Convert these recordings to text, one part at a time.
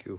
you.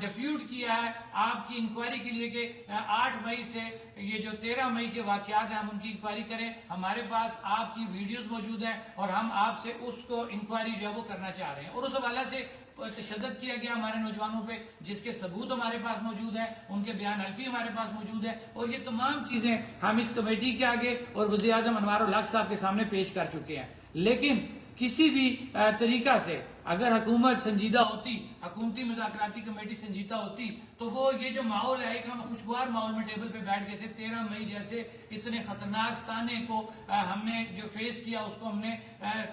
Depute کیا ہے آپ کی انکوائری کے لیے کہ 8 مئی سے یہ جو 13 مئی کے واقعات ہیں ہم ان کی انکوائری کریں. ہمارے پاس آپ کی ویڈیوز موجود ہیں اور ہم آپ سے اس کو انکوائری جو ہے وہ کرنا چاہ رہے ہیں. اور اس حوالے سے تشدد کیا گیا ہمارے نوجوانوں پہ جس کے ثبوت ہمارے پاس موجود ہیں, ان کے بیان حلفی ہمارے پاس موجود ہے, اور یہ تمام چیزیں ہم اس کمیٹی کے آگے اور وزیر اعظم انوار الحق صاحب کے سامنے پیش کر چکے ہیں. لیکن کسی بھی طریقہ سے اگر حکومت سنجیدہ ہوتی, حکومتی مذاکراتی کمیٹی سنجیدہ ہوتی, تو وہ یہ جو ماحول ہے ایک ہم خوشگوار ماحول میں ٹیبل پہ بیٹھ گئے تھے. 13 مئی جیسے اتنے خطرناک سانے کو ہم نے جو فیس کیا اس کو ہم نے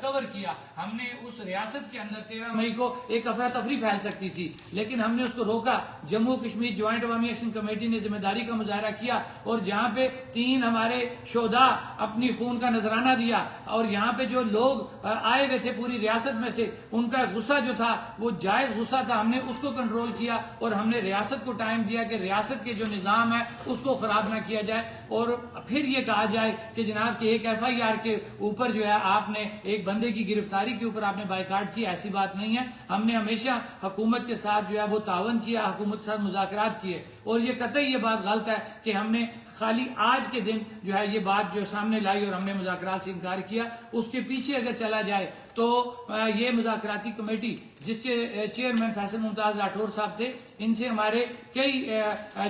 کور کیا. ہم نے اس ریاست کے اندر 13 مئی کو ایک افراتفری پھیل سکتی تھی لیکن ہم نے اس کو روکا. جموں کشمیر جوائنٹ عوامی ایکشن کمیٹی نے ذمہ داری کا مظاہرہ کیا اور جہاں پہ 3 ہمارے شہداء اپنی خون کا نذرانہ دیا اور یہاں پہ جو لوگ آئے ہوئے تھے پوری ریاست میں سے ان کا غصہ جو تھا وہ جائز غصہ تھا, ہم نے اس کو کنٹرول کیا اور ہم نے ریاست کو ٹائم دیا کہ ریاست کے جو نظام ہے اس کو خراب نہ کیا جائے. اور پھر یہ کہا جائے کہ جناب کہ ایک FIR کے اوپر جو ہے آپ نے ایک بندے کی گرفتاری کے اوپر آپ نے بائیکاٹ کیا, ایسی بات نہیں ہے. ہم نے ہمیشہ حکومت کے ساتھ جو ہے وہ تعاون کیا, حکومت کے ساتھ مذاکرات کیے, اور یہ قطعی یہ بات غلط ہے کہ ہم نے خالی آج کے دن جو ہے یہ بات جو سامنے لائی اور ہم نے مذاکرات سے انکار کیا. اس کے پیچھے اگر چلا جائے تو یہ مذاکراتی کمیٹی جس کے چیئرمین فیصل ممتاز راٹھور صاحب تھے, ان سے ہمارے کئی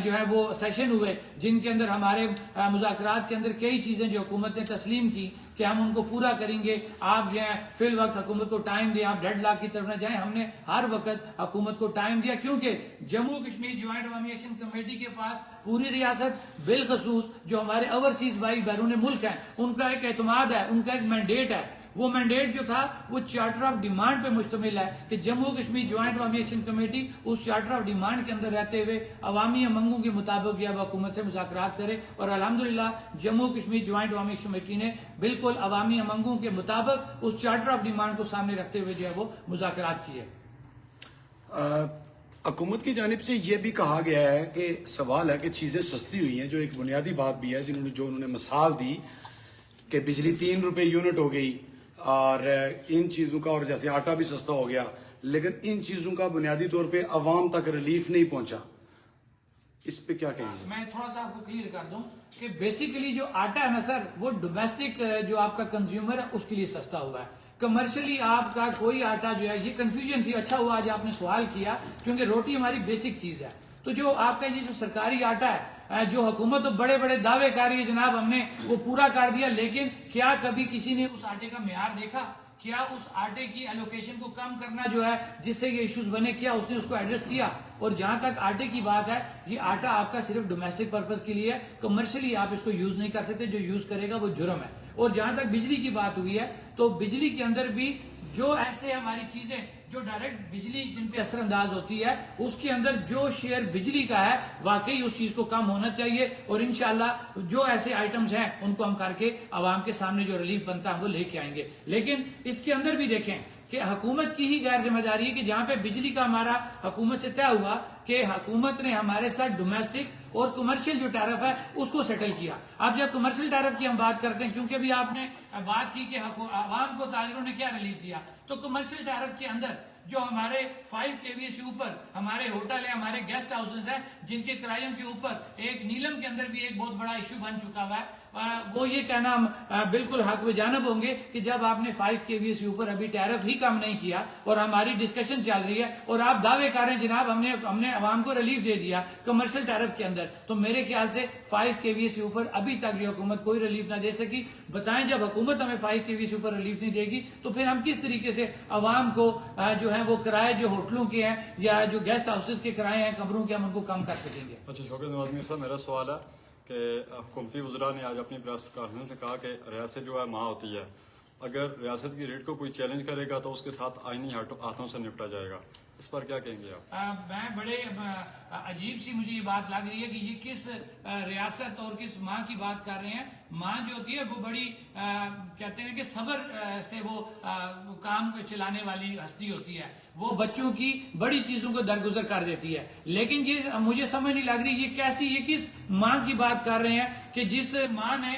جو ہے وہ سیشن ہوئے جن کے اندر ہمارے مذاکرات کے اندر کئی چیزیں جو حکومت نے تسلیم کی کہ ہم ان کو پورا کریں گے. آپ جو ہے فی الوقت حکومت کو ٹائم دیں, آپ ڈیڈ لاک کی طرف نہ جائیں. ہم نے ہر وقت حکومت کو ٹائم دیا کیونکہ جموں کشمیر جوائنٹ عوامی ایکشن کمیٹی کے پاس پوری ریاست بالخصوص جو ہمارے اوورسیز بھائی بیرون ملک ہیں ان کا ایک اعتماد ہے, ان کا ایک مینڈیٹ ہے. وہ مینڈیٹ جو تھا وہ چارٹر آف ڈیمانڈ پہ مشتمل ہے کہ جموں کشمیر جوائنٹ عوامی ایکشن کمیٹی اس چارٹر آف ڈیمانڈ کے اندر رہتے ہوئے عوامی امنگوں کے مطابق یا وہ حکومت سے مذاکرات کرے. اور الحمدللہ جموں کشمیر جوائنٹ عوامی ایکشن کمیٹی نے بالکل عوامی امنگوں کے مطابق اس چارٹر آف ڈیمانڈ کو سامنے رکھتے ہوئے جو ہے وہ مذاکرات کیے. حکومت کی جانب سے یہ بھی کہا گیا ہے کہ سوال ہے کہ چیزیں سستی ہوئی ہیں, جو ایک بنیادی بات بھی ہے انہوں نے مثال دی کہ بجلی 3 روپے یونٹ ہو گئی اور ان چیزوں کا, اور جیسے آٹا بھی سستا ہو گیا, لیکن ان چیزوں کا بنیادی طور پہ عوام تک ریلیف نہیں پہنچا. اس پہ کیا کہیں گے؟ میں تھوڑا سا آپ کو کلیئر کر دوں کہ بیسیکلی جو آٹا ہے نا سر, وہ ڈومیسٹک جو آپ کا کنزیومر ہے اس کے لیے سستا ہوا ہے. کمرشلی آپ کا کوئی آٹا جو ہے, یہ کنفیوژن تھی, اچھا ہوا آج آپ نے سوال کیا کیونکہ روٹی ہماری بیسک چیز ہے. تو جو آپ کا یہ جو سرکاری آٹا ہے جو حکومت بڑے بڑے دعوے کر رہی ہے جناب ہم نے وہ پورا کر دیا, لیکن کیا کبھی کسی نے اس آٹے کا معیار دیکھا؟ کیا اس آٹے کی ایلوکیشن کو کم کرنا جو ہے جس سے یہ ایشوز بنے, کیا اس نے اس کو ایڈریس کیا؟ اور جہاں تک آٹے کی بات ہے, یہ آٹا آپ کا صرف ڈومیسٹک پرپز کے لیے ہے, کمرشلی آپ اس کو یوز نہیں کر سکتے, جو یوز کرے گا وہ جرم ہے. اور جہاں تک بجلی کی بات ہوئی ہے تو بجلی کے اندر بھی جو ایسے ہماری چیزیں جو ڈائریکٹ بجلی جن پہ اثر انداز ہوتی ہے اس کے اندر جو شیئر بجلی کا ہے واقعی اس چیز کو کم ہونا چاہیے, اور انشاءاللہ جو ایسے آئٹمز ہیں ان کو ہم کر کے عوام کے سامنے جو ریلیف بنتا ہے وہ لے کے آئیں گے. لیکن اس کے اندر بھی دیکھیں کہ حکومت کی ہی غیر ذمہ داری ہے کہ جہاں پہ بجلی کا ہمارا حکومت سے طے ہوا کہ حکومت نے ہمارے ساتھ ڈومیسٹک اور کمرشل جو ٹیرف ہے اس کو سیٹل کیا. اب جب کمرشل ٹیرف کی ہم بات کرتے ہیں, کیونکہ ابھی آپ نے بات کی کہ عوام کو تاجروں نے کیا ریلیف دیا, تو کمرشل ٹیرف کے اندر جو ہمارے 5 KVA سے اوپر ہمارے ہوٹل ہیں, ہمارے گیسٹ ہاؤسز ہیں جن کے کرایوں کے اوپر ایک نیلم کے اندر بھی ایک بہت بڑا ایشو بن چکا ہوا ہے. وہ یہ کہنا بالکل حق بجانب ہوں گے کہ جب آپ نے 5 KVA سے اوپر ابھی ٹیرف ہی کم نہیں کیا اور ہماری ڈسکشن چل رہی ہے اور آپ دعوے کر رہے ہیں جناب ہم نے عوام کو ریلیف دے دیا کمرشل ٹیرف کے اندر, تو میرے خیال سے 5 KVA سے اوپر ابھی تک جو حکومت کوئی ریلیف نہ دے سکی. بتائیں جب حکومت ہمیں 5 KVA سے اوپر ریلیف نہیں دے گی تو پھر ہم کس طریقے سے عوام کو جو ہے وہ کرائے جو ہوٹلوں کے ہیں یا جو گیسٹ ہاؤسز کے کرائے ہیں کمروں کے, ہم ان کو کم کر سکیں گے؟ اچھا شوکت نواز میر صاحب, میرا سوال ہے کہ حکومتی وزراء نے آج اپنی پریس کانفرنس میں کہا کہ ریاست جو ہے ماں ہوتی ہے, اگر ریاست کی ریٹ کو کوئی چیلنج کرے گا تو اس کے ساتھ آئینی ہاتھوں سے نپٹا جائے گا. اس پر کیا کہیں گے آپ؟ میں بڑے عجیب سی مجھے یہ بات لگ رہی ہے کہ یہ کس ریاست اور کس ماں کی بات کر رہے ہیں. ماں جو ہوتی ہے وہ بڑی کہتے ہیں کہ صبر سے وہ کام چلانے والی ہستی ہوتی ہے, وہ بچوں کی بڑی چیزوں کو درگزر کر دیتی ہے. لیکن یہ مجھے سمجھ نہیں لگ رہی یہ کیسی, یہ کس ماں کی بات کر رہے ہیں کہ جس ماں نے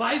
5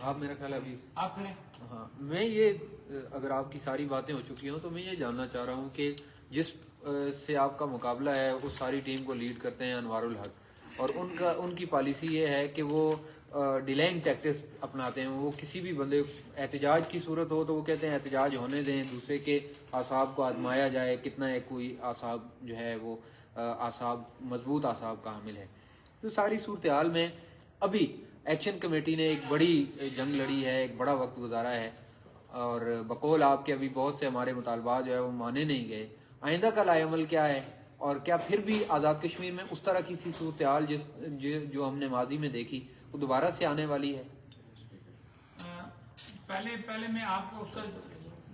آپ میرا خیال ہے ابھی آپ کریں. ہاں میں یہ اگر آپ کی ساری باتیں ہو چکی ہوں تو میں یہ جاننا چاہ رہا ہوں کہ جس سے آپ کا مقابلہ ہے اس ساری ٹیم کو لیڈ کرتے ہیں انوار الحق، اور ان کی پالیسی یہ ہے کہ وہ ڈیلائنگ ٹیکٹس اپناتے ہیں. وہ کسی بھی بندے احتجاج کی صورت ہو تو وہ کہتے ہیں احتجاج ہونے دیں، دوسرے کے اعصاب کو آزمایا جائے کتنا ہے کوئی اعصاب جو ہے وہ اعصاب مضبوط اعصاب کا حامل ہے. تو ساری صورتحال میں ابھی ایکشن کمیٹی نے ایک بڑی جنگ لڑی ہے، ایک بڑا وقت گزارا ہے، اور بقول آپ کے ابھی بہت سے ہمارے مطالبات جو ہے وہ مانے نہیں گئے. آئندہ کا لائے عمل کیا ہے، اور کیا پھر بھی آزاد کشمیر میں اس طرح کی سی صورتحال جو ہم نے ماضی میں دیکھی وہ دوبارہ سے آنے والی ہے؟ پہلے میں آپ کو اس کا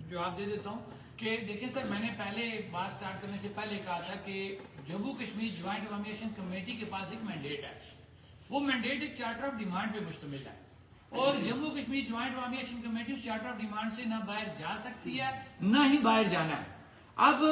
جواب دے دیتا ہوں کہ دیکھیں سر، میں نے پہلے بات سٹارٹ کرنے سے پہلے کہا تھا کہ جموں کشمیر جوائنٹ عوامی ایکشن کمیٹی کے پاس ایک مینڈیٹ ہے. وہ مینڈیٹ ایک چارٹر آف ڈیمانڈ پہ مشتمل ہے، اور جموں کشمیر جوائنٹ عوامی ایکشن کمیٹی اس چارٹر آف ڈیمانڈ سے نہ باہر جا سکتی ہے نہ ہی باہر جانا ہے. اب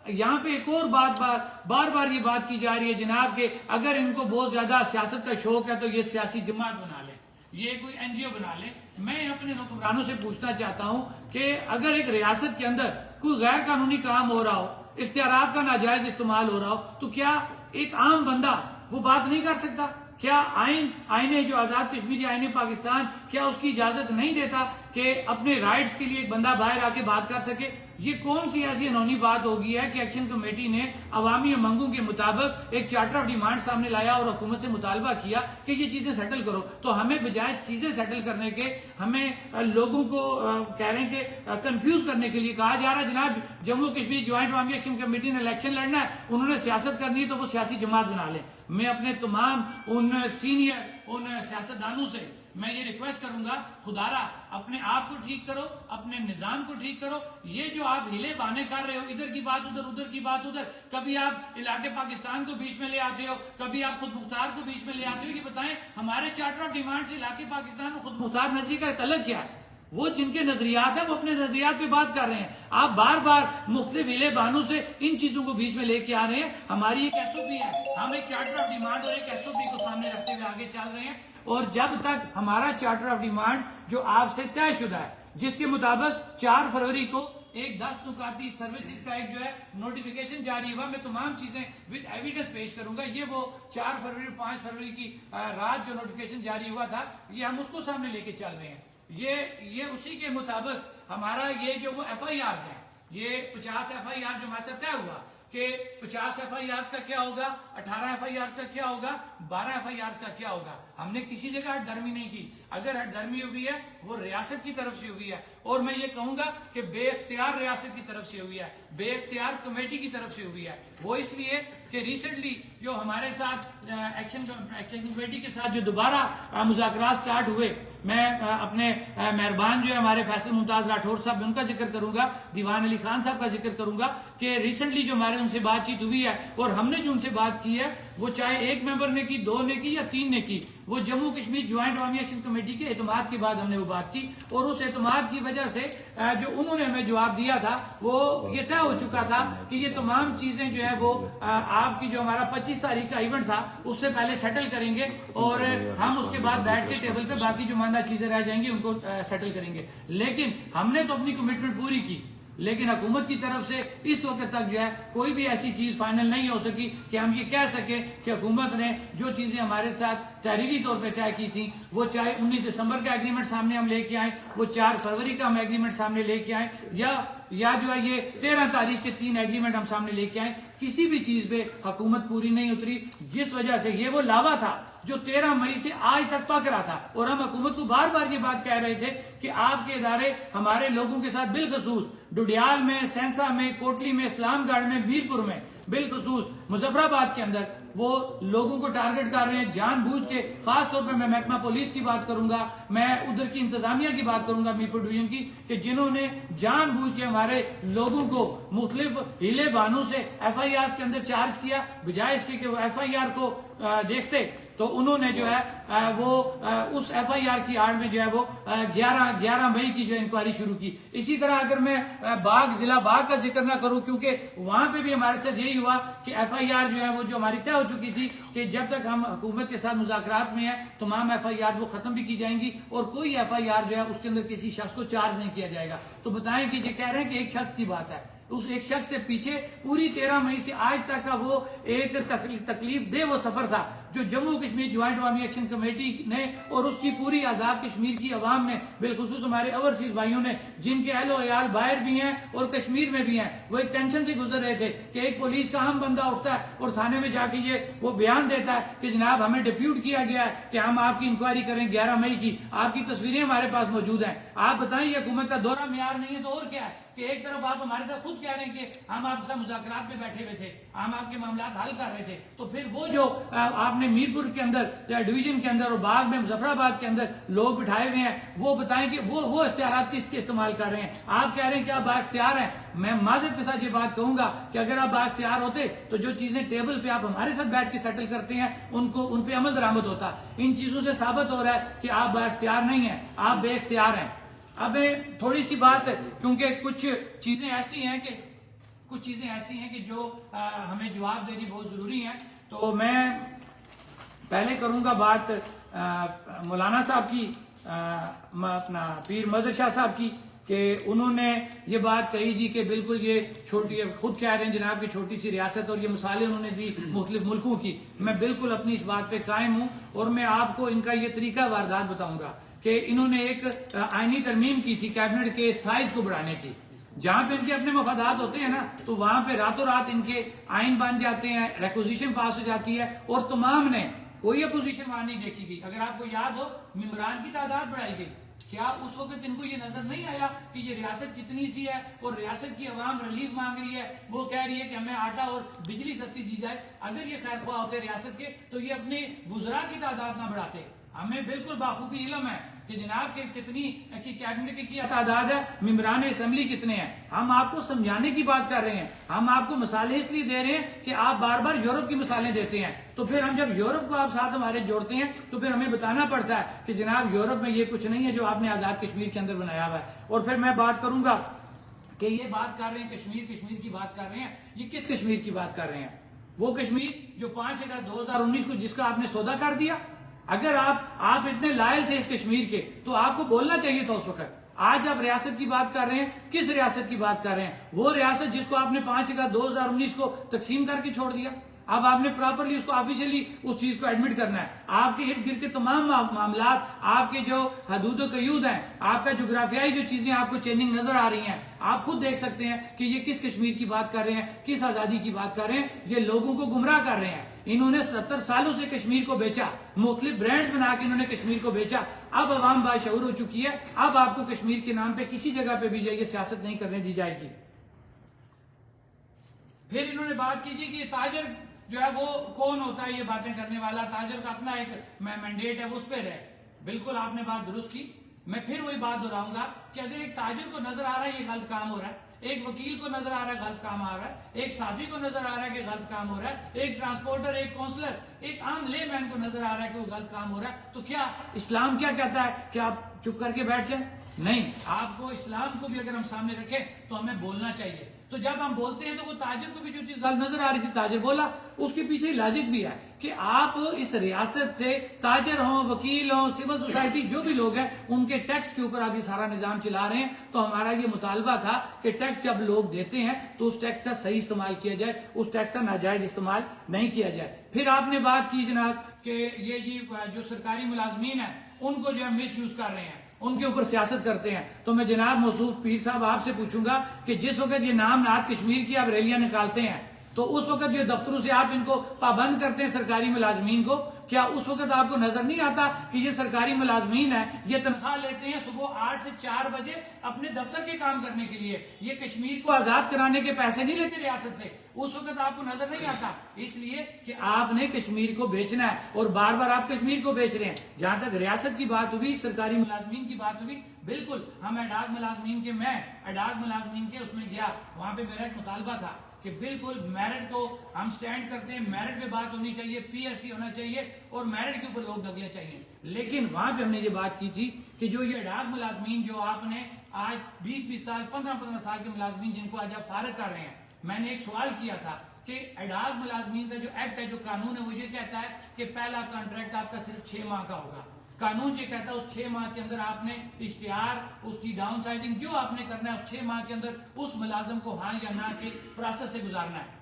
یہاں پہ ایک اور بار بار یہ بات کی جا رہی ہے جناب کہ اگر ان کو بہت زیادہ سیاست کا شوق ہے تو یہ سیاسی جماعت بنا لیں، یہ کوئی این جی او بنا لیں. میں اپنے حکمرانوں سے پوچھنا چاہتا ہوں کہ اگر ایک ریاست کے اندر کوئی غیر قانونی کام ہو رہا ہو، اختیارات کا ناجائز استعمال ہو رہا ہو، تو کیا ایک عام بندہ وہ بات نہیں کر سکتا؟ کیا آئین جو آزاد کشمیر یا آئین پاکستان کیا اس کی اجازت نہیں دیتا کہ اپنے رائٹس کے لیے ایک بندہ باہر آ کے بات کر سکے؟ یہ کون سی ایسی انہونی بات ہوگی ہے کہ ایکشن کمیٹی نے عوامی امنگوں کے مطابق ایک چارٹر آف ڈیمانڈ سامنے لایا اور حکومت سے مطالبہ کیا کہ یہ چیزیں سیٹل کرو. تو ہمیں بجائے چیزیں سیٹل کرنے کے ہمیں لوگوں کو کہہ رہے ہیں کہ کنفیوز کرنے کے لیے کہا جا رہا ہے جناب جموں کشمیر جوائنٹ عوامی ایکشن کمیٹی نے الیکشن لڑنا ہے، انہوں نے سیاست کرنی ہے تو وہ سیاسی جماعت بنا لیں. میں اپنے تمام ان سینئر ان سیاستدانوں سے میں یہ ریکویسٹ کروں گا، خدارا اپنے آپ کو ٹھیک کرو، اپنے نظام کو ٹھیک کرو. یہ جو آپ ہلے بانے کر رہے ہو، ادھر کی بات ادھر، ادھر کی بات ادھر، کبھی آپ علاقے پاکستان کو بیچ میں لے آتے ہو، کبھی آپ خود مختار کو بیچ میں لے آتے ہو. یہ بتائیں ہمارے چارٹر آف ڈیمانڈ سے علاقے پاکستان میں خود مختار نظریے کا تعلق کیا ہے؟ وہ جن کے نظریات ہیں وہ اپنے نظریات پہ بات کر رہے ہیں. آپ بار بار مختلف ہلے بانوں سے ان چیزوں کو بیچ میں لے کے آ رہے ہیں. ہماری ایک ایس او پی ہے، ہم ایک چارٹر آف ڈیمانڈ اور ایک ایس او پی کو سامنے رکھتے ہوئے آگے چل رہے ہیں. اور جب تک ہمارا چارٹر آف ڈیمانڈ جو آپ سے طے شدہ ہے، جس کے مطابق 4 فروری کو ایک 10 نکاتی سروسز کا ایک جو ہے نوٹیفیکیشن جاری ہوا، میں تمام چیزیں ود ایویڈنس پیش کروں گا. یہ وہ 4 فروری 5 فروری کی رات جو نوٹیفیکیشن جاری ہوا تھا، یہ ہم اس کو سامنے لے کے چل رہے ہیں. یہ اسی کے مطابق ہمارا یہ جو وہ ایف آئی آرز ہیں، یہ 50 ایف آئی آر جو ہمارے ساتھ طے ہوا کہ 50 ایف آئی آرز کا کیا ہوگا، 18 ایف آئی آرز کا کیا ہوگا، 12 ایف آئی آرز کا کیا ہوگا. ہم نے کسی جگہ ہٹ دھرمی نہیں کی. اگر ہٹ دھرمی ہوئی ہے وہ ریاست کی طرف سے ہوئی ہے، اور میں یہ کہوں گا کہ بے اختیار ریاست کی طرف سے ہوئی ہے، بے اختیار کمیٹی کی طرف سے ہوئی ہے. وہ اس لیے کہ ریسنٹلی جو ہمارے ساتھ ایکشن کمیٹی کے ساتھ جو دوبارہ مذاکرات سٹارٹ ہوئے، میں اپنے مہربان جو ہے ہمارے فیصل ممتاز راٹھور صاحب ان کا ذکر کروں گا، دیوان علی خان صاحب کا ذکر کروں گا کہ ریسنٹلی جو ہمارے ان سے بات چیت ہوئی ہے، اور ہم نے جو ان سے بات کی ہے وہ چاہے ایک ممبر نے کی، 2 نے کی یا 3 نے کی، وہ جموں کشمیر جوائنٹ عوامی ایکشن کمیٹی کے اعتماد کے بعد ہم نے وہ بات کی. اور اس اعتماد کی وجہ سے جو انہوں نے ہمیں جواب دیا تھا وہ یہ طے ہو چکا تھا کہ یہ تمام چیزیں جو ہے وہ آپ کی جو ہمارا 25 تاریخ کا ایونٹ تھا اس سے پہلے سیٹل کریں گے، اور ہم اس کے بعد بیٹھ کے ٹیبل پہ باقی جو ماندہ چیزیں رہ جائیں گی ان کو سیٹل کریں گے. لیکن ہم نے تو اپنی کمٹمنٹ پوری کی، لیکن حکومت کی طرف سے اس وقت تک جو ہے کوئی بھی ایسی چیز فائنل نہیں ہو سکی کہ ہم یہ کہہ سکیں کہ حکومت نے جو چیزیں ہمارے ساتھ تحریری طور پہ طے کی تھیں، وہ چاہے 19 دسمبر کا ایگریمنٹ سامنے ہم لے کے آئیں، وہ 4 فروری کا ہم ایگریمنٹ سامنے لے کے آئیں، یا جو ہے یہ 13 تاریخ کے 3 ایگریمنٹ ہم سامنے لے کے آئیں، کسی بھی چیز پہ حکومت پوری نہیں اتری. جس وجہ سے یہ وہ لاوا تھا جو 13 مئی سے آج تک پک رہا تھا، اور ہم حکومت کو بار بار یہ بات کہہ رہے تھے کہ آپ کے ادارے ہمارے لوگوں کے ساتھ، بالخصوص ڈوڈیال میں، سینسا میں، کوٹلی میں، اسلام گڑھ میں، میرپور میں، بالخصوص مظفر آباد کے اندر وہ لوگوں کو ٹارگٹ کر رہے ہیں جان بوجھ کے. خاص طور پہ میں محکمہ پولیس کی بات کروں گا، میں ادھر کی انتظامیہ کی بات کروں گا میرپور ڈویژن کی، کہ جنہوں نے جان بوجھ کے ہمارے لوگوں کو مختلف ہیلے بانوں سے ایف آئی آر کے اندر چارج کیا، بجائے اس کے کہ وہ ایف آئی آر کو دیکھتے تو انہوں نے جو ہے وہ اس FIR کی آڑ میں جو ہے وہ 11 مئی کی جو انکوائری شروع کی. اسی طرح اگر میں ضلع باغ کا ذکر نہ کروں کیونکہ وہاں پہ بھی ہمارے ساتھ یہی ہوا کہ FIR جو ہے وہ جو ہماری طے ہو چکی تھی کہ جب تک ہم حکومت کے ساتھ مذاکرات میں ہیں تمام FIR وہ ختم بھی کی جائیں گی اور کوئی FIR جو ہے اس کے اندر کسی شخص کو چارج نہیں کیا جائے گا. تو بتائیں کہ یہ کہہ رہے ہیں کہ ایک شخص کی بات ہے, اس ایک شخص سے پیچھے پوری 13 مئی سے آج تک کا وہ ایک تکلیف دہ وہ سفر تھا جو جموں کشمیر جوائنٹ عوامی ایکشن کمیٹی نے اور اس کی پوری آزاد کشمیر کی عوام نے, بالخصوص ہمارے اوورسیز بھائیوں نے جن کے اہل و عیال باہر بھی ہیں اور کشمیر میں بھی ہیں, وہ ایک ٹینشن سے گزر رہے تھے کہ ایک پولیس کا اہم بندہ اٹھتا ہے اور تھانے میں جا کے یہ وہ بیان دیتا ہے کہ جناب ہمیں ڈپیوٹ کیا گیا ہے کہ ہم آپ کی انکوائری کریں 11 مئی کی, آپ کی تصویریں ہمارے پاس موجود ہیں. آپ بتائیں یہ حکومت کا دورہ معیار نہیں ہے تو اور کیا ہے کہ ایک طرف آپ ہمارے ساتھ خود کہہ رہے ہیں کہ ہم آپ کے ساتھ مذاکرات میں بیٹھے ہوئے تھے, ہم آپ کے معاملات حل کر رہے تھے, تو پھر وہ جو آپ نے میرپور کے اندر یا ڈویژن کے اندر اور باغ میں مظفر آباد کے اندر لوگ بٹھائے ہوئے ہیں وہ بتائیں کہ وہ اختیارات کس کے استعمال کر رہے ہیں. آپ کہہ رہے ہیں کہ آپ بااختیار ہیں. میں معذرت کے ساتھ یہ بات کہوں گا کہ اگر آپ بااختیار ہوتے تو جو چیزیں ٹیبل پہ آپ ہمارے ساتھ بیٹھ کے سیٹل کرتے ہیں ان پہ عمل درآمد ہوتا. ان چیزوں سے ثابت ہو رہا ہے کہ آپ بااختیار نہیں ہیں, آپ بے اختیار ہیں. اب تھوڑی سی بات کیونکہ کچھ چیزیں ایسی ہیں کہ جو ہمیں جواب دینی بہت ضروری ہیں, تو میں پہلے کروں گا بات مولانا صاحب کی, اپنا پیر مظہر شاہ صاحب کی, کہ انہوں نے یہ بات کہی جی کہ بالکل یہ چھوٹی, خود کہہ رہے ہیں جناب کی چھوٹی سی ریاست اور یہ مثالیں انہوں نے دی مختلف ملکوں کی. میں بالکل اپنی اس بات پہ قائم ہوں اور میں آپ کو ان کا یہ طریقہ واردات بتاؤں گا کہ انہوں نے ایک آئینی ترمیم کی تھی کیبنٹ کے سائز کو بڑھانے کی. جہاں پہ ان کے اپنے مفادات ہوتے ہیں نا تو وہاں پہ راتوں رات ان کے آئین بن جاتے ہیں, ریکوزیشن پاس ہو جاتی ہے اور تمام نے کوئی اپوزیشن وہاں نہیں دیکھی گئی. اگر آپ کو یاد ہو ممبران کی تعداد بڑھائی گئی, کیا اس وقت ان کو یہ نظر نہیں آیا کہ یہ ریاست کتنی سی ہے اور ریاست کی عوام ریلیف مانگ رہی ہے, وہ کہہ رہی ہے کہ ہمیں آٹا اور بجلی سستی دی جائے. اگر یہ خیر خواہ ہوتے ریاست کے تو یہ اپنے وزراء کی تعداد نہ بڑھاتے. ہمیں بالکل باخوبی علم ہے کہ جناب کے کتنی کی کیبنٹ کی تعداد ہے, ممبران اسمبلی کتنے ہیں. ہم آپ کو سمجھانے کی بات کر رہے ہیں, ہم آپ کو مثالیں اس لیے دے رہے ہیں کہ آپ بار بار یورپ کی مثالیں دیتے ہیں, تو پھر ہم جب یورپ کو آپ ساتھ ہمارے جوڑتے ہیں تو پھر ہمیں بتانا پڑتا ہے کہ جناب یورپ میں یہ کچھ نہیں ہے جو آپ نے آزاد کشمیر کے اندر بنایا ہوا ہے. اور پھر میں بات کروں گا کہ یہ بات کر رہے ہیں کشمیر کی بات کر رہے ہیں, یہ کس کشمیر کی بات کر رہے ہیں؟ وہ کشمیر جو 5 اگست 2019 کو جس کا آپ نے سودا کر دیا. اگر آپ اتنے لائل تھے اس کشمیر کے تو آپ کو بولنا چاہیے تھا اس وقت. آج آپ ریاست کی بات کر رہے ہیں, کس ریاست کی بات کر رہے ہیں؟ وہ ریاست جس کو آپ نے 5 اگست 2019 کو تقسیم کر کے چھوڑ دیا. اب آپ نے پراپرلی اس کو آفیشلی اس چیز کو ایڈمٹ کرنا ہے. آپ کے ارد گرد کے تمام معاملات, آپ کے جو حدود و قیود ہیں, آپ کا جغرافیائی جو چیزیں آپ کو چینجنگ نظر آ رہی ہیں, آپ خود دیکھ سکتے ہیں کہ یہ کس کشمیر کی بات کر رہے ہیں, کس آزادی کی بات کر رہے ہیں. یہ لوگوں کو گمراہ کر رہے ہیں. انہوں نے 70 سالوں سے کشمیر کو بیچا, مختلف برانڈز بنا کے انہوں نے کشمیر کو بیچا. اب عوام باشعور ہو چکی ہے. اب آپ کو کشمیر کے نام پہ کسی جگہ پہ بھی جائے سیاست نہیں کرنے دی جائے گی. پھر انہوں نے بات کی تھی کہ تاجر جو ہے وہ کون ہوتا ہے یہ باتیں کرنے والا, تاجر کا اپنا ایک مینڈیٹ ہے, وہ اس پہ رہے. بالکل آپ نے بات درست کی. میں پھر وہی بات دہراؤں گا کہ اگر ایک تاجر کو نظر آ رہا ہے یہ غلط کام ہو رہا ہے, ایک وکیل کو نظر آ رہا ہے غلط کام آ رہا ہے, ایک صحافی کو نظر آ رہا ہے کہ غلط کام ہو رہا ہے, ایک ٹرانسپورٹر, ایک کونسلر, ایک عام لے مین کو نظر آ رہا ہے کہ وہ غلط کام ہو رہا ہے, تو کیا اسلام کیا کہتا ہے کہ آپ چپ کر کے بیٹھ جائیں؟ نہیں, آپ کو اسلام کو بھی اگر ہم سامنے رکھیں تو ہمیں بولنا چاہیے. تو جب ہم بولتے ہیں تو وہ تاجر کو بھی جو چیز غلط نظر آ رہی تھی تاجر بولا. اس کے پیچھے لاجک بھی ہے کہ آپ اس ریاست سے تاجر ہوں, وکیل ہوں, سول سوسائٹی جو بھی لوگ ہیں, ان کے ٹیکس کے اوپر آپ یہ سارا نظام چلا رہے ہیں. تو ہمارا یہ مطالبہ تھا کہ ٹیکس جب لوگ دیتے ہیں تو اس ٹیکس کا صحیح استعمال کیا جائے, اس ٹیکس کا ناجائز استعمال نہیں کیا جائے. پھر آپ نے بات کی جناب کہ یہ جی جو سرکاری ملازمین ہیں ان کو جو ہے مس یوز کر رہے ہیں, ان کے اوپر سیاست کرتے ہیں. تو میں جناب موصوف پیر صاحب آپ سے پوچھوں گا کہ جس وقت یہ نام نہاد کشمیر کی آپ ریلیاں نکالتے ہیں تو اس وقت جو دفتروں سے آپ ان کو پابند کرتے ہیں سرکاری ملازمین کو, کیا اس وقت آپ کو نظر نہیں آتا کہ یہ سرکاری ملازمین ہیں, یہ تنخواہ لیتے ہیں صبح 8 سے 4 بجے اپنے دفتر کے کام کرنے کے لیے, یہ کشمیر کو آزاد کرانے کے پیسے نہیں لیتے ریاست سے. اس وقت آپ کو نظر نہیں آتا اس لیے کہ آپ نے کشمیر کو بیچنا ہے اور بار بار آپ کشمیر کو بیچ رہے ہیں. جہاں تک ریاست کی بات ہوئی, سرکاری ملازمین کی بات ہوئی, بالکل ہم ایڈاگ ملازمین کے, میں ایڈاگ ملازمین کے اس میں گیا, وہاں پہ میرا ایک مطالبہ تھا کہ بالکل میرٹ کو ہم سٹینڈ کرتے ہیں, میرٹ پہ بات ہونی چاہیے, پی ایس سی ہونا چاہیے اور میرٹ کے اوپر لوگ نکلنے چاہیے. لیکن وہاں پہ ہم نے یہ بات کی تھی کہ جو یہ اڈاگ ملازمین جو آپ نے آج 20 سال 15 سال کے ملازمین جن کو آج آپ فارغ کر رہے ہیں, میں نے ایک سوال کیا تھا کہ اڈاگ ملازمین کا جو ایکٹ ہے, جو قانون ہے, وہ یہ کہتا ہے کہ پہلا کانٹریکٹ آپ کا صرف 6 ماہ کا ہوگا. قانون یہ کہتا ہے اس 6 ماہ کے اندر آپ نے اشتہار, اس کی ڈاؤن سائزنگ جو آپ نے کرنا ہے اس 6 ماہ کے اندر اس ملازم کو ہاں یا نہ کے پروسیس سے گزارنا ہے.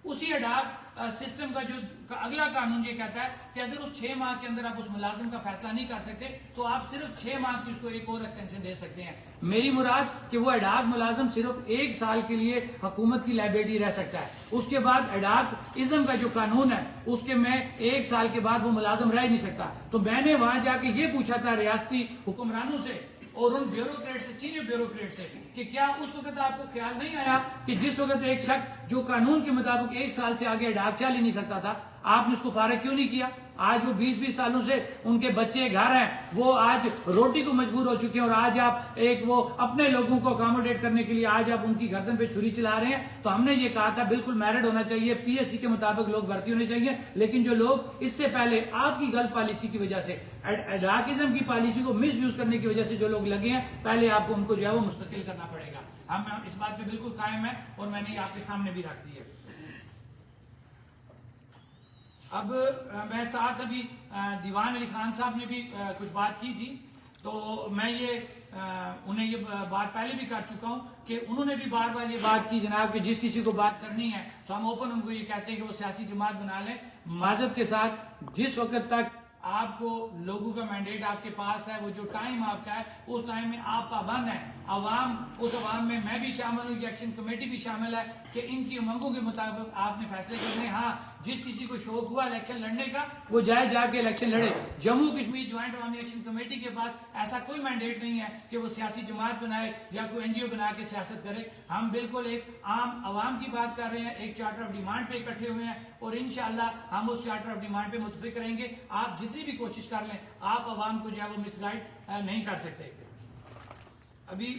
اسی اڈاگ سسٹم کا جو اگلا قانون یہ کہتا ہے کہ اگر اس 6 ماہ کے اندر آپ اس ملازم کا فیصلہ نہیں کر سکتے تو آپ صرف 6 ماہ کی اس کو ایک اور ایکسٹینشن دے سکتے ہیں. میری مراد کہ وہ اڈاگ ملازم صرف 1 سال کے لیے حکومت کی لائبلٹی رہ سکتا ہے. اس کے بعد اڈاگ ازم کا جو قانون ہے اس کے میں 1 سال کے بعد وہ ملازم رہ نہیں سکتا. تو میں نے وہاں جا کے یہ پوچھا تھا ریاستی حکمرانوں سے اور ان بیوروکریٹ سے, سینئر بیوروکریٹ سے, کہ کیا اس وقت آپ کو خیال نہیں آیا کہ جس وقت ایک شخص جو قانون کے مطابق 1 سال سے آگے اڈاگ چل ہی نہیں سکتا تھا, آپ نے اس کو فارغ کیوں نہیں کیا؟ آج وہ 20 سالوں سے ان کے بچے گھر ہیں, وہ آج روٹی کو مجبور ہو چکے ہیں, اور آج آپ ایک وہ اپنے لوگوں کو اکاموڈیٹ کرنے کے لیے آج آپ ان کی گردن پہ چھری چلا رہے ہیں. تو ہم نے یہ کہا تھا بالکل میرٹ ہونا چاہیے, پی ایس سی کے مطابق لوگ بھرتی ہونے چاہیے. لیکن جو لوگ اس سے پہلے آپ کی غلط پالیسی کی وجہ سے, اڈاگزم کی پالیسی کو مس یوز کرنے کی وجہ سے جو لوگ لگے ہیں, پہلے آپ کو ان کو جو ہے وہ مستقل کرنا پڑے گا. ہم اس بات پہ بالکل قائم ہیں اور میں نے یہ آپ کے سامنے بھی رکھ دی ہے. اب میں ساتھ ابھی دیوان علی خان صاحب نے بھی کچھ بات کی تھی, تو میں یہ انہیں یہ بات پہلے بھی کر چکا ہوں کہ انہوں نے بھی بار بار یہ بات کی جناب کہ جس کسی کو بات کرنی ہے تو ہم اوپن ان کو یہ کہتے ہیں کہ وہ سیاسی جماعت بنا لیں. معذرت کے ساتھ جس وقت تک آپ کو لوگوں کا مینڈیٹ آپ کے پاس ہے, وہ جو ٹائم آپ کا ہے اس ٹائم میں آپ پابند ہیں. عوام, اس عوام میں بھی شامل ہوں, یہ ایکشن کمیٹی بھی شامل ہے کہ ان کی امنگوں کے مطابق آپ نے فیصلے کرنے. ہاں, جس کسی کو شوق ہوا الیکشن لڑنے کا وہ جائے جا کے الیکشن لڑے. جموں کشمیر جوائنٹ عوامی ایکشن کمیٹی کے پاس ایسا کوئی مینڈیٹ نہیں ہے کہ وہ سیاسی جماعت بنائے یا کوئی این جی او بنا کے سیاست کرے. ہم بالکل ایک عام عوام کی بات کر رہے ہیں, ایک چارٹر آف ڈیمانڈ پہ اکٹھے ہوئے ہیں اور انشاءاللہ ہم اس چارٹر آف ڈیمانڈ پہ متفق رہیں گے. آپ جتنی بھی کوشش کر لیں آپ عوام کو جو ہے وہ مس گائیڈ نہیں کر سکتے. ابھی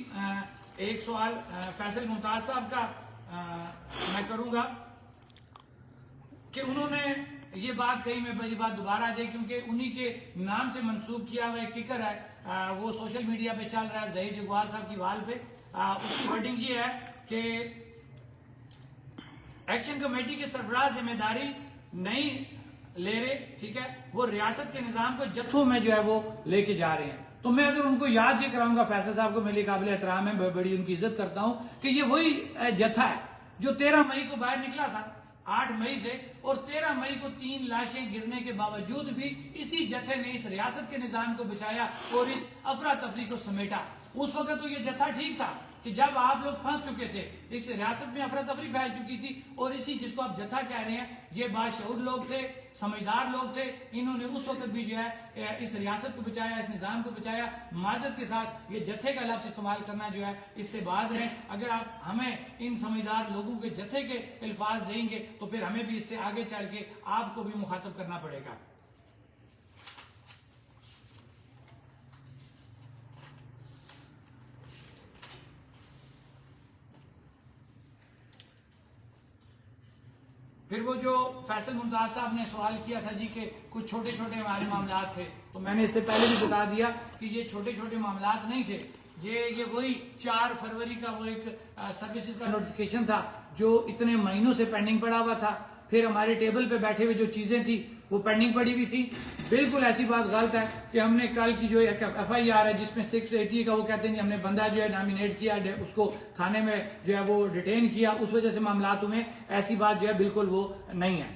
ایک سوال فیصل ممتاز صاحب کا میں کروں گا کہ انہوں نے یہ بات کہی, میں یہ بات دوبارہ آ جائے کیونکہ انہی کے نام سے منسوب کیا ہوا ایک ٹکر ہے, وہ سوشل میڈیا پہ چل رہا ہے ظہیر جگوال صاحب کی وال پہ. اس کی ورڈنگ یہ ہے کہ ایکشن کمیٹی کے سربراہ ذمہ داری نہیں لے رہے, ٹھیک ہے, وہ ریاست کے نظام کو جتھوں میں جو ہے وہ لے کے جا رہے ہیں. تو میں اگر ان کو یاد یہ کراؤں گا, فیصل صاحب کو میرے قابل احترام ہے, بڑی ان کی عزت کرتا ہوں, کہ یہ وہی جتھا ہے جو 13 مئی کو باہر نکلا تھا 8 مئی سے, اور 13 مئی کو 3 لاشیں گرنے کے باوجود بھی اسی جتھے نے اس ریاست کے نظام کو بچایا اور اس افراتفری کو سمیٹا. اس وقت تو یہ جتھا ٹھیک تھا کہ جب آپ لوگ پھنس چکے تھے, اس ریاست میں افراتفری پھیل چکی تھی, اور اسی جس کو آپ جتھا کہہ رہے ہیں یہ باشعور لوگ تھے, سمجھدار لوگ تھے, انہوں نے اس وقت بھی جو ہے اس ریاست کو بچایا, اس نظام کو بچایا. معذرت کے ساتھ یہ جتھے کا لفظ استعمال کرنا جو ہے اس سے باز رہیں. اگر آپ ہمیں ان سمجھدار لوگوں کے جتھے کے الفاظ دیں گے تو پھر ہمیں بھی اس سے آگے چل کے آپ کو بھی مخاطب کرنا پڑے گا. پھر وہ جو فیصل ممتاز صاحب نے سوال کیا تھا جی کہ کچھ چھوٹے چھوٹے ہمارے معاملات تھے, تو میں نے اس سے پہلے بھی بتا دیا کہ یہ چھوٹے چھوٹے معاملات نہیں تھے. یہ وہی 4 فروری کا وہ ایک سروسز کا نوٹیفیکیشن تھا جو اتنے مہینوں سے پینڈنگ پڑا ہوا تھا. پھر ہمارے ٹیبل پہ بیٹھے ہوئے جو چیزیں تھی وہ پینڈنگ پڑی ہوئی تھی. بالکل ایسی بات غلط ہے کہ ہم نے کل کی جو ایف آئی آر ہے جس میں 680 کا وہ کہتے ہیں ہم نے بندہ جو ہے نامینیٹ کیا, اس کو تھانے میں جو ہے وہ ڈیٹین کیا, اس وجہ سے معاملات ہوئے. ایسی بات جو ہے بالکل وہ نہیں ہے.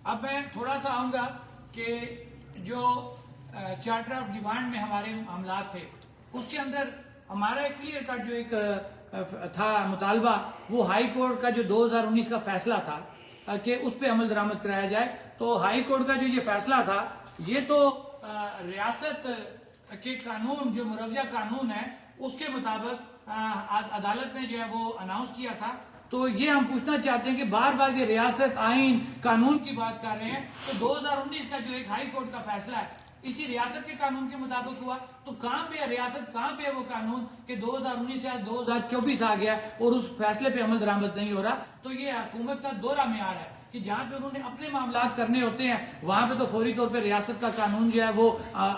اب میں تھوڑا سا آؤں گا کہ جو چارٹر آف ڈیمانڈ میں ہمارے معاملات تھے اس کے اندر ہمارا کلیئر کٹ جو ایک تھا مطالبہ, وہ ہائی کورٹ کا جو 2019 کا فیصلہ تھا کہ اس پہ عمل درآمد کرایا جائے. تو ہائی کورٹ کا جو یہ فیصلہ تھا یہ تو ریاست کے قانون جو مروجہ قانون ہے اس کے مطابق عدالت نے جو ہے وہ اناؤنس کیا تھا تو یہ ہم پوچھنا چاہتے ہیں کہ بار بار یہ ریاست آئین قانون کی بات کر رہے ہیں، تو 2019 کا جو ایک ہائی کورٹ کا فیصلہ ہے اسی ریاست کے قانون کے مطابق ہوا، تو کہاں پہ ہے ریاست، کہاں پہ ہے وہ قانون کہ 2019 سے 2024 آ گیا اور اس فیصلے پہ عمل درآمد نہیں ہو رہا؟ تو یہ حکومت کا دورہ معیار ہے کہ جہاں پہ انہوں نے اپنے معاملات کرنے ہوتے ہیں وہاں پہ تو فوری طور پہ ریاست کا قانون جو ہے وہ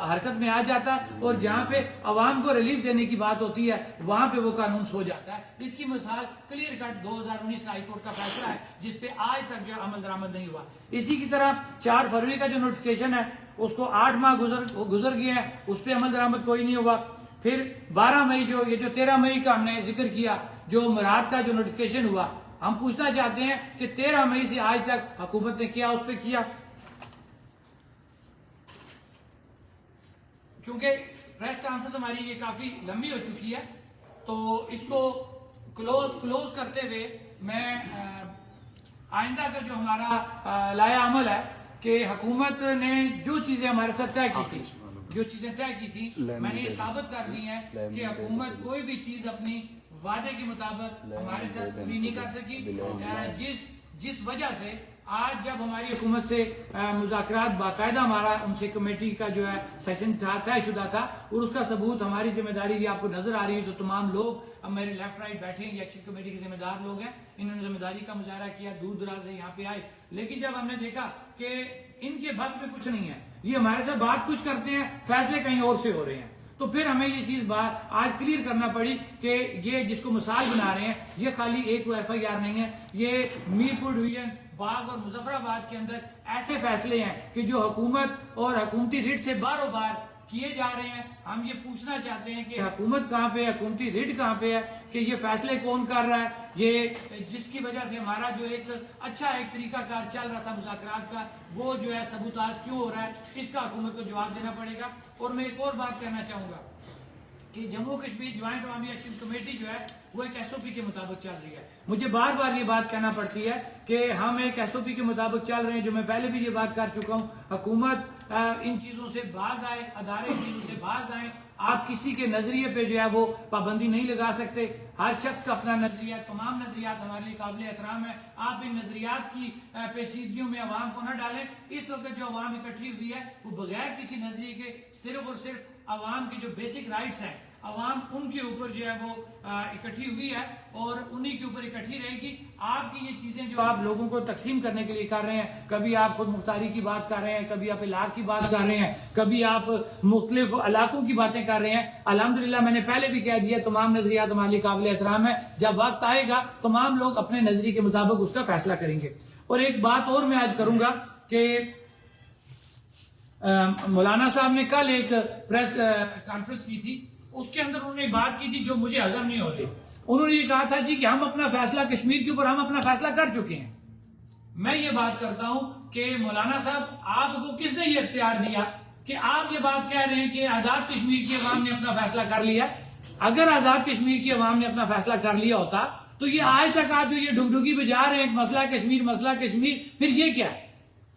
حرکت میں آ جاتا ہے، اور جہاں پہ عوام کو ریلیف دینے کی بات ہوتی ہے وہاں پہ وہ قانون سو جاتا ہے۔ اس کی مثال کلیئر کٹ 2019 کا ہائی کورٹ کا فیصلہ ہے جس پہ آج تک جو عمل درآمد نہیں ہوا۔ اسی کی طرح 4 فروری کا جو نوٹیفکیشن ہے اس کو 8 ماہ گزر گئے ہیں، اس پہ عمل درآمد کوئی نہیں ہوا۔ پھر 12 مئی جو 13 مئی کا ہم نے ذکر کیا جو مراد کا جو نوٹیفکیشن ہوا، ہم پوچھنا چاہتے ہیں کہ 13 مئی سے آج تک حکومت نے کیا اس پہ کیا؟ کیونکہ پریس کانفرنس ہماری یہ کافی لمبی ہو چکی ہے، تو اس کو کلوز کرتے ہوئے میں آئندہ کا جو ہمارا لایا عمل ہے کہ حکومت نے جو چیزیں ہمارے ساتھ طے کی تھی میں نے یہ ثابت کر دی ہیں کہ حکومت کوئی بھی چیز اپنی وعدے کے مطابق ہمارے ساتھ پوری نہیں کر سکی، جس وجہ سے آج جب ہماری حکومت سے مذاکرات باقاعدہ ہمارا ان سے کمیٹی کا جو ہے سیشن طے شدہ تھا، اور اس کا ثبوت ہماری ذمہ داری یہ آپ کو نظر آ رہی ہے، جو تمام لوگ اب میرے لیفٹ رائٹ بیٹھے ہیں یہ ایکشن کمیٹی کے ذمہ دار لوگ ہیں، انہوں نے ذمہ داری کا مظاہرہ کیا، دور دراز سے یہاں پہ آئے، لیکن جب ہم نے دیکھا کہ ان کے بس میں کچھ نہیں ہے، یہ ہمارے ساتھ بات کچھ کرتے ہیں فیصلے کہیں اور سے ہو رہے ہیں، تو پھر ہمیں یہ چیز آج کلیئر کرنا پڑی کہ یہ جس کو مثال بنا رہے ہیں یہ خالی ایک FIR نہیں ہے، یہ میر پور ڈویژن باغ اور مظفر آباد کے اندر ایسے فیصلے ہیں کہ جو حکومت اور حکومتی ریٹ سے باروبار بار کیے جا رہے ہیں۔ ہم یہ پوچھنا چاہتے ہیں کہ حکومت کہاں پہ ہے، حکومتی ریٹ کہاں پہ ہے، کہ یہ فیصلے کون کر رہا ہے، یہ جس کی وجہ سے ہمارا جو ایک اچھا ایک طریقہ کار چل رہا تھا مذاکرات کا وہ جو ہے سبوتاژ کیوں ہو رہا ہے، اس کا حکومت کو جواب دینا پڑے گا۔ اور میں ایک اور بات کہنا چاہوں گا کہ جموں کشمیر جوائنٹ عوامی ایکشن کمیٹی جو ہے وہ ایک SOP کے مطابق چل رہی ہے۔ مجھے بار بار یہ بات کہنا پڑتی ہے کہ ہم ایک SOP کے مطابق چل رہے ہیں، جو میں پہلے بھی یہ بات کر چکا ہوں، حکومت ان چیزوں سے باز آئے، ادارے ان چیزوں سے باز آئیں، آپ کسی کے نظریے پہ جو ہے وہ پابندی نہیں لگا سکتے، ہر شخص کا اپنا نظریہ، تمام نظریات ہمارے لیے قابل احترام ہے، آپ ان نظریات کی پیچیدگیوں میں عوام کو نہ ڈالیں۔ اس وقت جو عوام اکٹھی ہوئی ہے وہ بغیر کسی نظریے کے صرف اور صرف عوام کی جو بیسک رائٹس ہیں، عوام ان کے اوپر جو ہے وہ اکٹھی ہوئی ہے اور انہی کے اوپر اکٹھی رہے گی۔ آپ کی یہ چیزیں جو آپ لوگوں کو تقسیم کرنے کے لیے کر رہے ہیں، کبھی آپ خود مختاری کی بات کر رہے ہیں، کبھی آپ علاق کی بات کر رہے ہیں، کبھی آپ مختلف علاقوں کی باتیں کر رہے ہیں، الحمدللہ میں نے پہلے بھی کہہ دیا تمام نظریات ہمارے لیے قابل احترام ہے، جب وقت آئے گا تمام لوگ اپنے نظریے کے مطابق اس کا فیصلہ کریں گے۔ اور ایک بات اور میں آج کروں گا کہ مولانا صاحب نے کل ایک پریس کانفرنس کی تھی، اس کے اندر انہوں نے بات کی تھی جو مجھے ہضم نہیں ہو رہی۔ انہوں نے یہ کہا تھا جی کہ ہم اپنا فیصلہ کشمیر کے اوپر ہم اپنا فیصلہ کر چکے ہیں۔ میں یہ بات کرتا ہوں کہ مولانا صاحب آپ کو کس نے یہ اختیار دیا کہ آپ یہ بات کہہ رہے ہیں کہ آزاد کشمیر کی عوام نے اپنا فیصلہ کر لیا؟ اگر آزاد کشمیر کی عوام نے اپنا فیصلہ کر لیا ہوتا تو یہ آج تک آپ جو یہ ڈگڈگی پہ جا رہے ہیں مسئلہ کشمیر، پھر یہ کیا ہے؟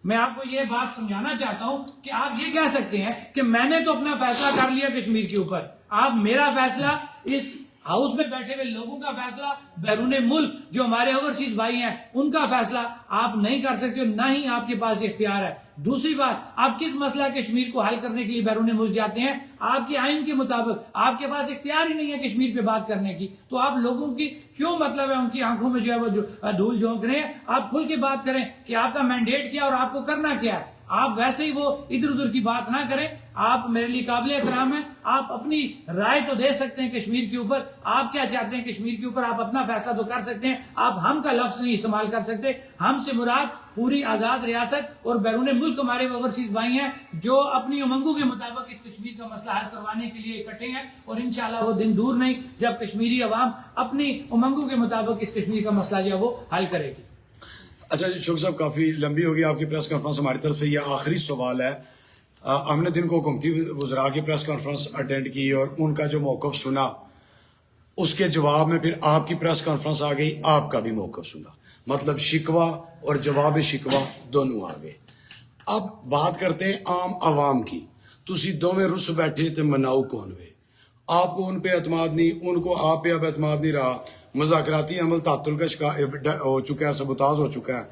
میں آپ کو یہ بات سمجھانا چاہتا ہوں کہ آپ یہ کہہ سکتے ہیں کہ میں نے تو اپنا فیصلہ کر لیا کشمیر کے اوپر، آپ میرا فیصلہ، اس ہاؤس میں بیٹھے ہوئے لوگوں کا فیصلہ، بیرون ملک جو ہمارے اوورسیز بھائی ہیں ان کا فیصلہ آپ نہیں کر سکتے، نہ ہی آپ کے پاس اختیار ہے۔ دوسری بات، آپ کس مسئلہ کشمیر کو حل کرنے کے لیے بیرون ملک جاتے ہیں؟ آپ کے آئین کے مطابق آپ کے پاس اختیار ہی نہیں ہے کشمیر پہ بات کرنے کی، تو آپ لوگوں کی کیوں مطلب ہے ان کی آنکھوں میں جو ہے وہ دھول جھونک رہے ہیں؟ آپ کھل کے بات کریں کہ آپ کا مینڈیٹ کیا اور آپ کو کرنا کیا ہے۔ آپ ویسے ہی وہ ادھر ادھر کی بات نہ کریں، آپ میرے لیے قابل احترام ہیں، آپ اپنی رائے تو دے سکتے ہیں کشمیر کے اوپر، آپ کیا چاہتے ہیں کشمیر کے اوپر، آپ اپنا فیصلہ تو کر سکتے ہیں، آپ ہم کا لفظ نہیں استعمال کر سکتے۔ ہم سے مراد پوری آزاد ریاست اور بیرون ملک ہمارے اوورسیز بھائی ہیں جو اپنی امنگوں کے مطابق اس کشمیر کا مسئلہ حل کروانے کے لیے اکٹھے ہیں، اور انشاءاللہ وہ دن دور نہیں جب کشمیری عوام اپنی امنگوں کے مطابق اس کشمیر کا مسئلہ جو ہے وہ حل کرے گی۔ اچھا جی شوق صاحب، کافی لمبی ہوگی آپ کی پریس کانفرنس، ہماری طرف سے یہ آخری سوال ہے۔ ہم نے دن کو حکومتی وزراء کی پریس کانفرنس اٹینڈ کی اور ان کا جو موقف سنا، اس کے جواب میں پھر آپ کی پریس کانفرنس آ گئی، آپ کا بھی موقف سنا، مطلب شکوہ اور جواب شکوہ دونوں آ گئے۔ اب بات کرتے ہیں عام عوام کی، تسی دوویں رس بیٹھے تے مناؤ کون وے؟ آپ کو ان پہ اعتماد نہیں، ان کو آپ پہ اب اعتماد نہیں رہا، مذاکراتی عمل تعطل کا شکار ہو چکا ہے، سبوتاژ ہو چکا ہے.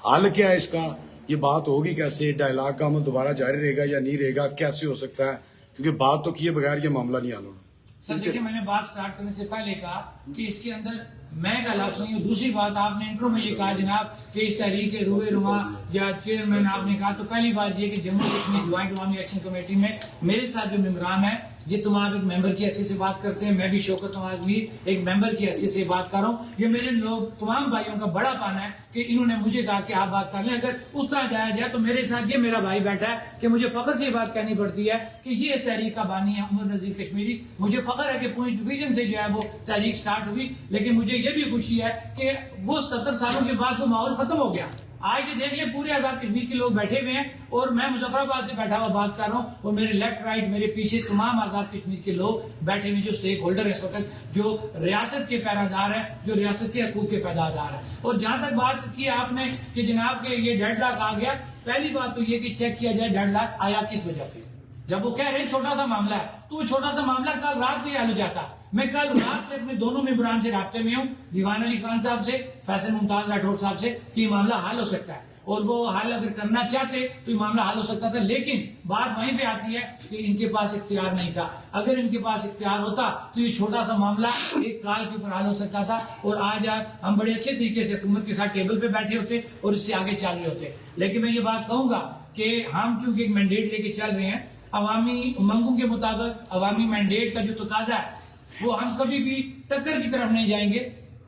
حل کیا ہے اس کا؟ یہ بات ہوگی کیسے؟ ڈائلاگ کا عمل دوبارہ جاری رہے گا یا نہیں رہے گا؟ کیسے ہو سکتا ہے؟ کیونکہ بات تو کیے بغیر یہ معاملہ نہیں حل ہونا. سر دیکھیں، میں نے بات سٹارٹ کرنے سے پہلے کہا کہ اس کے اندر میں کا لفظ نہیں ہوں. دوسری بات، آپ نے انٹرو میں یہ کہا جناب کہ اس تحریک روئے رواں یا چیئرمین آپ نے کہا، تو پہلی بات یہ کہ جموں کشمیر جوائنٹ عوامی ایکشن کمیٹی میں میرے ساتھ جو ممبران ہیں یہ تمام ایک ممبر کی حیثیت سے بات کرتے ہیں. میں بھی شوکت نواز میر ایک ممبر کی حیثیت سے بات کر رہا ہوں. یہ میرے لوگ تمام بھائیوں کا بڑا پانا ہے کہ انہوں نے مجھے کہا کہ آپ بات کر لیں. اگر اس طرح جایا جائے تو میرے ساتھ یہ میرا بھائی بیٹھا ہے کہ مجھے فخر سے یہ بات کہنی پڑتی ہے کہ یہ اس تحریک کا بانی ہے عمر نذیر کشمیری. مجھے فخر ہے کہ پونچھ ڈویژن سے جو ہے وہ تحریک سٹارٹ ہوئی، لیکن مجھے یہ بھی خوشی ہے کہ وہ 77 سالوں کے بعد وہ ماحول ختم ہو گیا. آج یہ دیکھ لیں پورے آزاد کشمیر کے لوگ بیٹھے ہوئے ہیں اور میں مظفر آباد سے بیٹھا ہوا بات کر رہا ہوں، اور میرے لیفٹ رائٹ میرے پیچھے تمام آزاد کشمیر کے لوگ بیٹھے ہوئے جو سٹیک ہولڈر ہیں اس وقت، جو ریاست کے پیرادار ہیں، جو ریاست کے حقوق کے پیدادار ہیں. اور جہاں تک بات کی آپ نے کہ جناب کے یہ ڈیڈ لاک آ گیا، پہلی بات تو یہ کہ چیک کیا جائے ڈیڈ لاک آیا کس وجہ سے. جب وہ کہہ رہے ہیں چھوٹا سا معاملہ ہے تو وہ چھوٹا سا معاملہ کل رات کو ہی حل ہو جاتا. میں کل رات سے اپنے دونوں ممبران سے رابطے میں ہوں، دیوان علی خان صاحب سے، فیصل ممتاز راٹھور صاحب سے، کہ یہ معاملہ حل ہو سکتا ہے، اور وہ حل اگر کرنا چاہتے تو یہ معاملہ حل ہو سکتا تھا. لیکن بات وہیں پہ آتی ہے کہ ان کے پاس اختیار نہیں تھا. اگر ان کے پاس اختیار ہوتا تو یہ چھوٹا سا معاملہ ایک کال کے اوپر حل ہو سکتا تھا، اور آج ہم بڑے اچھے طریقے سے حکومت کے ساتھ ٹیبل پہ بیٹھے ہوتے اور اس سے آگے چل رہے ہوتے. لیکن میں یہ بات کہوں گا کہ ہم کیونکہ ایک مینڈیٹ لے کے چل رہے ہیں، عوامی امنگوں کے مطابق عوامی مینڈیٹ کا جو تقاضا ہے وہ ہم کبھی بھی ٹکر کی طرف نہیں جائیں گے.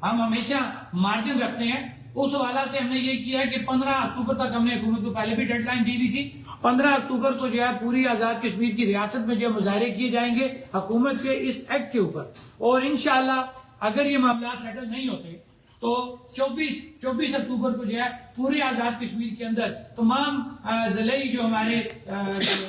ہم ہمیشہ مارجن رکھتے ہیں. اس حوالہ سے ہم نے یہ کیا ہے کہ 15 اکتوبر تک ہم نے حکومت کو پہلے بھی ڈیڈ لائن دی ہوئی تھی. 15 اکتوبر کو جو ہے پوری آزاد کشمیر کی ریاست میں جو مظاہرے کیے جائیں گے حکومت کے اس ایکٹ کے اوپر. اور انشاءاللہ اگر یہ معاملات سیٹل نہیں ہوتے تو 24 اکتوبر کو جو ہے پورے آزاد کشمیر کے اندر تمام ضلعی جو ہمارے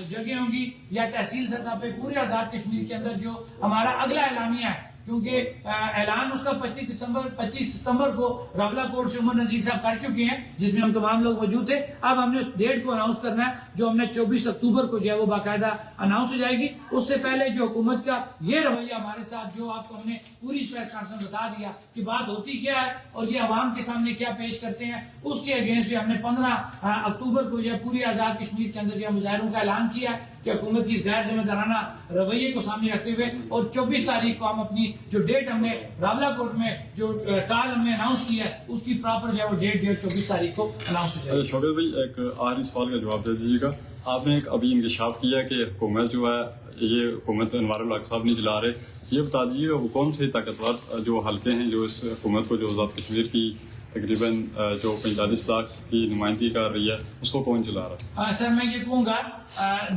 جگہ ہوں گی یا تحصیل سطح پہ پورے آزاد کشمیر کے اندر جو ہمارا اگلا اعلامیہ ہے، کیونکہ اعلان اس کا 25 ستمبر کو راولہ کوٹ سے عمر نذیر صاحب کر چکے ہیں، جس میں ہم تمام لوگ موجود تھے. اب ہم نے اس ڈیٹ کو اناؤنس کرنا ہے جو ہم نے 24 اکتوبر کو جو ہے وہ باقاعدہ اناؤنس ہو جائے گی. اس سے پہلے جو حکومت کا یہ رویہ ہمارے ساتھ جو آپ کو ہم نے پوری پریس کانفرنس میں بتا دیا کہ بات ہوتی کیا ہے اور یہ عوام کے سامنے کیا پیش کرتے ہیں، اس کے اگینسٹ جو ہم نے 15 اکتوبر کو جو ہے پوری آزاد کشمیر کے اندر جو مظاہروں کا اعلان کیا ہے کہ حکومت کی اس غیر ذمہ دارانہ رویے کو سامنے رکھتے ہوئے، اور 24 تاریخ کو ہم اپنی جو ڈیٹ ہم نے راولہ کوٹ میں جو کال ہم نے اناؤنس کیا ہے اس کی پراپر جو ہے وہ ڈیٹ جو ہے 24 تاریخ کو اناؤنس ہو جائے. شوکت بھائی ایک آخری سوال کا جواب دے دیجیے گا. آپ نے ایک ابھی انکشاف کیا کہ حکومت جو ہے یہ حکومت انوار الحق صاحب نہیں چلا رہے. یہ بتا دیجیے گا وہ کون سے طاقتور جو حلقے ہیں جو اس حکومت کو جو آزاد کشمیر کی تقریباً جو 45 لاکھ کی نمائندگی کر رہی ہے اس کو کون چلا رہا ہے؟ سر میں یہ کہوں گا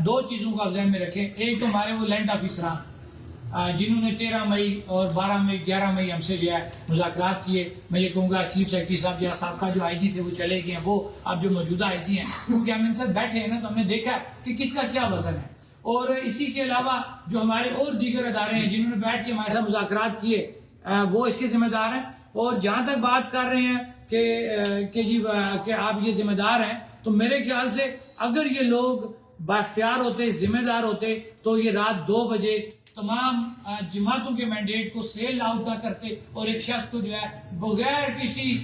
2 چیزوں کو آپ ذہن میں رکھیں. ایک تو ہمارے وہ لینڈ آفیسران جنہوں نے 13 مئی اور 12 مئی 11 مئی ہم سے جو ہے مذاکرات کیے. میں یہ کہوں گا چیف سیکرٹری صاحب یا سابقہ جو آئی جی تھے وہ چلے گئے ہیں، وہ اب جو موجودہ آئی جی ہیں، کیونکہ ہم ان سے بیٹھے ہیں نا تو ہم نے دیکھا کہ کس کا کیا وزن ہے. اور اسی کے علاوہ جو ہمارے اور دیگر ادارے ہیں جنہوں نے بیٹھ کے ہمارے ساتھ مذاکرات کیے وہ اس کے ذمہ دار ہیں. اور جہاں تک بات کر رہے ہیں کہ آپ یہ ذمہ دار ہیں، تو میرے خیال سے اگر یہ لوگ بااختیار ہوتے، ذمہ دار ہوتے، تو یہ رات 2 بجے تمام جماعتوں کے مینڈیٹ کو سیل آؤٹ نہ کرتے اور ایک شخص کو جو ہے بغیر کسی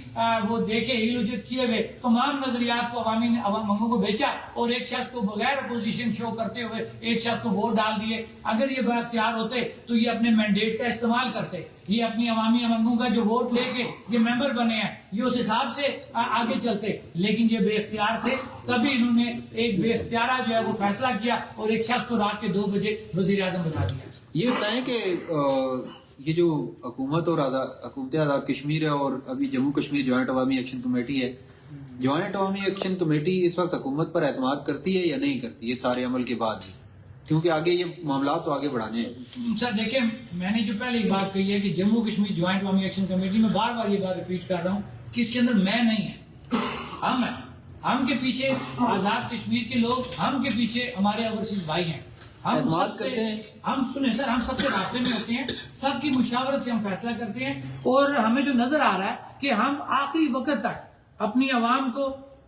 وہ دیکھے ہیل اجت کیے ہوئے تمام نظریات کو عوامی منگوں کو بیچا، اور ایک شخص کو بغیر اپوزیشن شو کرتے ہوئے ایک شخص کو ووٹ ڈال دیے. اگر یہ بااختیار ہوتے تو یہ اپنے مینڈیٹ کا استعمال کرتے، یہ اپنی عوامی امنگوں کا جو ووٹ لے کے یہ ممبر بنے ہیں یہ اس حساب سے آگے چلتے. لیکن یہ بے اختیار تھے، کبھی انہوں نے ایک بے اختیارہ جو ہے وہ فیصلہ کیا اور ایک شخص کو رات کے 2 بجے وزیر اعظم بنا دیا. یہ بتائیں کہ یہ جو حکومت اور حکومت آزاد کشمیر ہے اور ابھی جموں کشمیر جوائنٹ عوامی ایکشن کمیٹی ہے، جوائنٹ عوامی ایکشن کمیٹی اس وقت حکومت پر اعتماد کرتی ہے یا نہیں کرتی یہ سارے عمل کے بعد؟ کیونکہ آگے یہ معاملات تو آگے بڑھانے ہیں. سر دیکھیں، میں نے جو پہلے بات کہی ہے کہ جموں کشمیر جوائنٹ عوامی ایکشن کمیٹی میں بار بار یہ بات ریپیٹ کر رہا ہوں کہ اس کے اندر میں نہیں ہے، ہم ہیں. ہم کے پیچھے آزاد کشمیر کے لوگ، ہم کے پیچھے ہمارے اوورسیز بھائی ہیں. ہم سب سے ہم سنیں سر، ہم سب سے رابطے میں ہوتے ہیں، سب کی مشاورت سے ہم فیصلہ کرتے ہیں. اور ہمیں جو نظر آ رہا ہے کہ ہم آخری وقت تک اپنی عوام کو